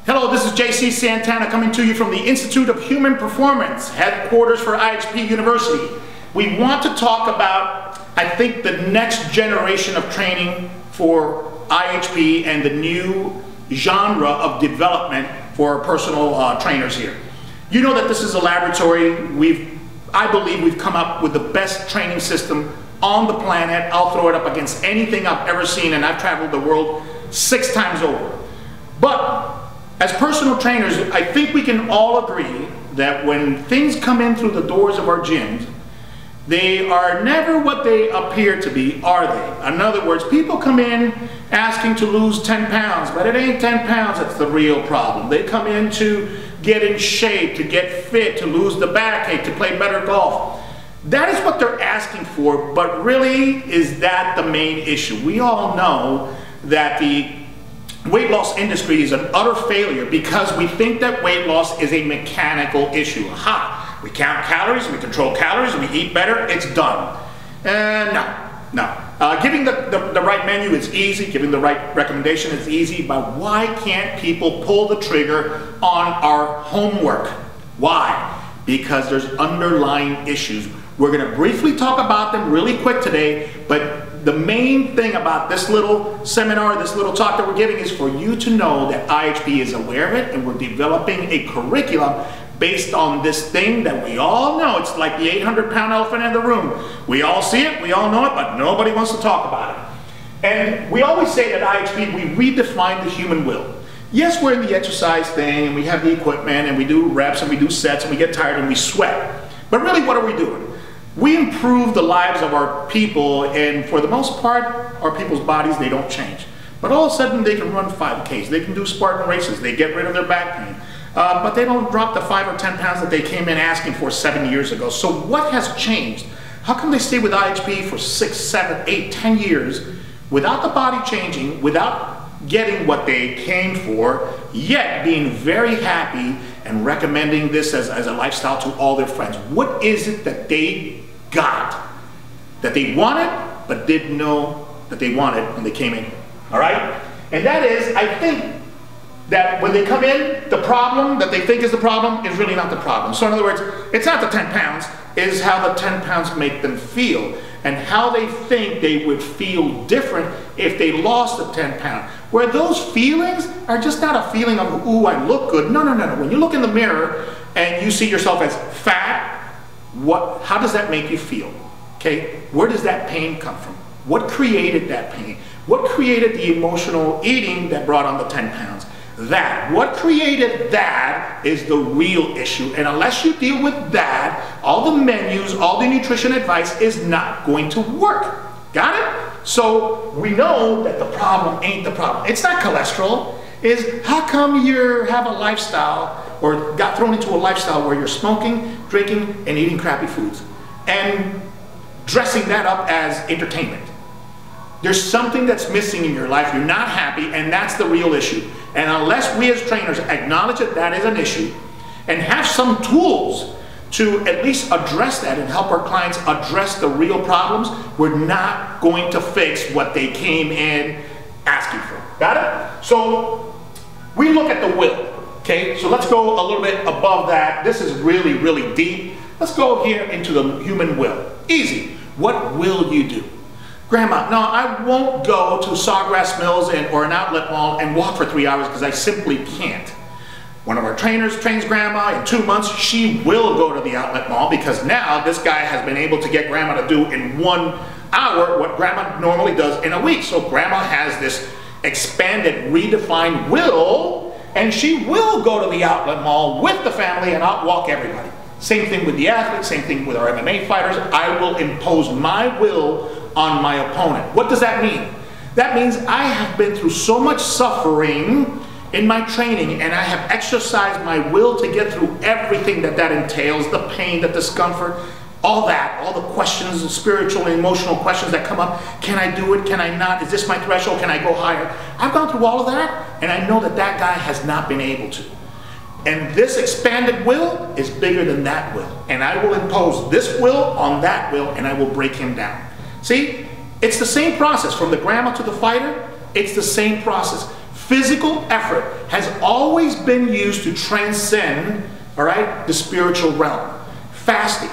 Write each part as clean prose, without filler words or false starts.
Hello, this is JC Santana coming to you from the Institute of Human Performance, headquarters for IHP University. We want to talk about, I think, the next generation of training for IHP and the new genre of development for personal trainers here. You know that this is a laboratory. I believe we've come up with the best training system on the planet. I'll throw it up against anything I've ever seen, and I've traveled the world 6 times over. But as personal trainers, I think we can all agree that when things come in through the doors of our gyms, they are never what they appear to be, are they? In other words, people come in asking to lose 10 pounds, but it ain't 10 pounds that's the real problem. They come in to get in shape, to get fit, to lose the backache, to play better golf. That is what they're asking for, but really, is that the main issue? We all know that the weight loss industry is an utter failure because we think that weight loss is a mechanical issue. Aha! We count calories, we control calories, we eat better, it's done. No. Giving the right menu is easy, giving the right recommendation is easy, but why can't people pull the trigger on our homework? Why? Because there's underlying issues. We're going to briefly talk about them really quick today, but the main thing about this little seminar, this little talk that we're giving is for you to know that IHP is aware of it, and we're developing a curriculum based on this thing that we all know. It's like the 800-pound elephant in the room. We all see it, we all know it, but nobody wants to talk about it. And we always say at IHP, we redefine the human will. Yes, we're in the exercise thing, and we have the equipment, and we do reps, and we do sets, and we get tired, and we sweat. But really, what are we doing? We improve the lives of our people, and for the most part, our people's bodies, they don't change. But all of a sudden, they can run 5Ks, they can do Spartan races, they get rid of their back pain. But they don't drop the 5 or 10 pounds that they came in asking for 7 years ago. So what has changed? How come they stay with IHP for 6, 7, 8, 10 years without the body changing, without getting what they came for, yet being very happy and recommending this as a lifestyle to all their friends? What is it that they got that they wanted but didn't know that they wanted when they came in? All right? And that is, I think, that when they come in, the problem that they think is the problem is really not the problem. So in other words, it's not the 10 pounds, it's how the 10 pounds make them feel and how they think they would feel different if they lost the 10 pounds. Where those feelings are just not a feeling of, ooh, I look good. No. When you look in the mirror and you see yourself as fat, how does that make you feel? Okay, where does that pain come from? What created that pain? What created the emotional eating that brought on the 10 pounds? What created that is the real issue. And unless you deal with that, all the menus, all the nutrition advice is not going to work. Got it? So we know that the problem ain't the problem. It's not cholesterol. It's how come you have a lifestyle or got thrown into a lifestyle where you're smoking, drinking, and eating crappy foods and dressing that up as entertainment. There's something that's missing in your life. You're not happy, and that's the real issue. And unless we as trainers acknowledge that that is an issue and have some tools to at least address that and help our clients address the real problems, we're not going to fix what they came in asking for. Got it? So we look at the will. Okay, so let's go a little bit above that. This is really, really deep. Let's go here into the human will. Easy. What will you do? Grandma, no, I won't go to Sawgrass Mills or an outlet mall and walk for 3 hours because I simply can't. One of our trainers trains Grandma. In 2 months, she will go to the outlet mall because now this guy has been able to get Grandma to do in 1 hour what Grandma normally does in a week. So Grandma has this expanded, redefined will, and she will go to the outlet mall with the family and outwalk everybody. Same thing with the athletes, same thing with our MMA fighters. I will impose my will on my opponent. What does that mean? That means I have been through so much suffering in my training, and I have exercised my will to get through everything that entails, the pain, the discomfort, all that, all the questions, the spiritual and emotional questions that come up. Can I do it? Can I not? Is this my threshold? Can I go higher? I've gone through all of that, and I know that that guy has not been able to. And this expanded will is bigger than that will. And I will impose this will on that will, and I will break him down. See, it's the same process from the grandma to the fighter. It's the same process. Physical effort has always been used to transcend, all right, the spiritual realm. Fasting,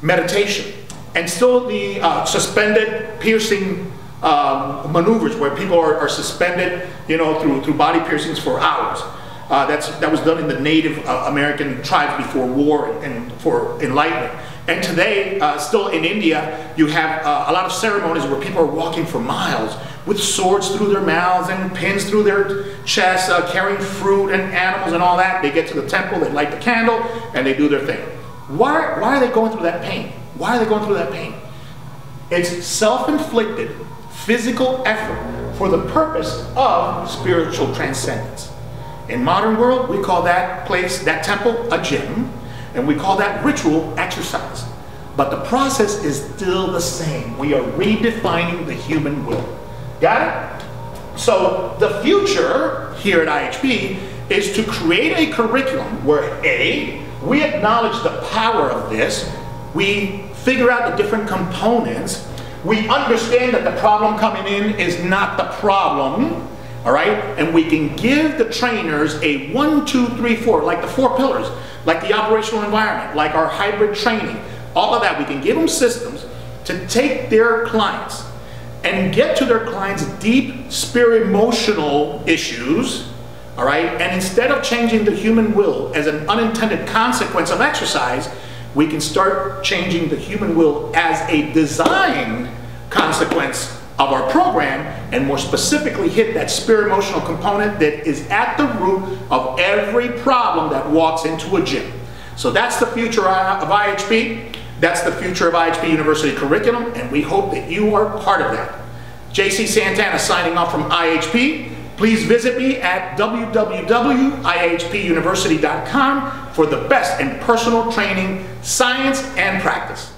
meditation, and still the suspended piercing maneuvers where people are suspended, you know, through body piercings for hours. That was done in the Native American tribes before war and for enlightenment. And today, still in India, you have a lot of ceremonies where people are walking for miles with swords through their mouths and pins through their chests, carrying fruit and animals and all that. They get to the temple, they light the candle, and they do their thing. Why are they going through that pain? Why are they going through that pain? It's self-inflicted physical effort for the purpose of spiritual transcendence. In modern world, we call that place, that temple, a gym, and we call that ritual exercise. But the process is still the same. We are redefining the human will. Got it? So the future here at IHP is to create a curriculum where A, we acknowledge the power of this, we figure out the different components, we understand that the problem coming in is not the problem, all right? And we can give the trainers a 1, 2, 3, 4, like the 4 pillars, like the operational environment, like our hybrid training, all of that. We can give them systems to take their clients and get to their clients' deep spirit-emotional issues, all right? And instead of changing the human will as an unintended consequence of exercise, we can start changing the human will as a design consequence of our program, and more specifically hit that spirit-emotional component that is at the root of every problem that walks into a gym. So that's the future of IHP. That's the future of IHP University curriculum, and we hope that you are part of that. JC Santana signing off from IHP. Please visit me at www.ihpuniversity.com for the best in personal training, science, and practice.